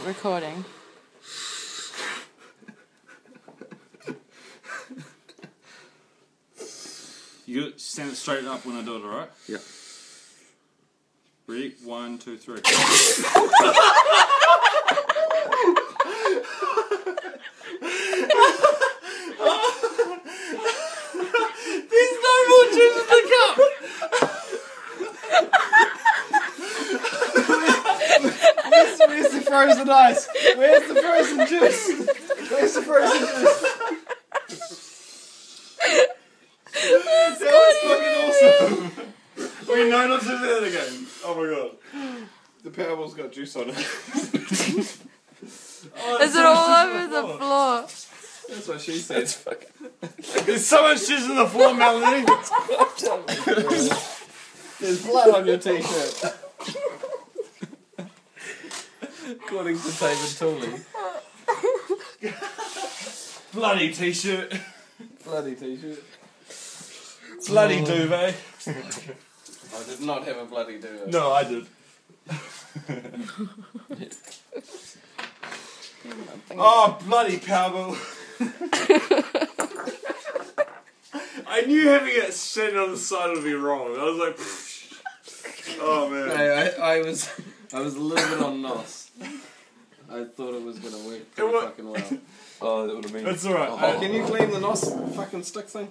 recording. You stand it straight up when I do it, alright? Yeah. Ready? 1, 2, 3. There's no more juice in the cup! Where's the frozen ice? Where's the frozen juice? Where's the frozen juice? That was fucking awesome! Wait, no, not do that again. Oh my god. The Powerball's got juice on it. Is it all over the floor? That's what she said. There's so much juice on the floor, Melanie. There's blood on your t-shirt. According to David Tooley. Bloody t-shirt. Bloody t-shirt. Bloody duvet. I did not have a bloody duvet. No, I did. Oh, bloody Powerball. I knew having it sitting on the side would be wrong. I was like, oh man. I was a little bit on NOS. I thought it was gonna work pretty fucking well. Oh, that would have been... That's alright. Can you clean the NOS fucking stick thing?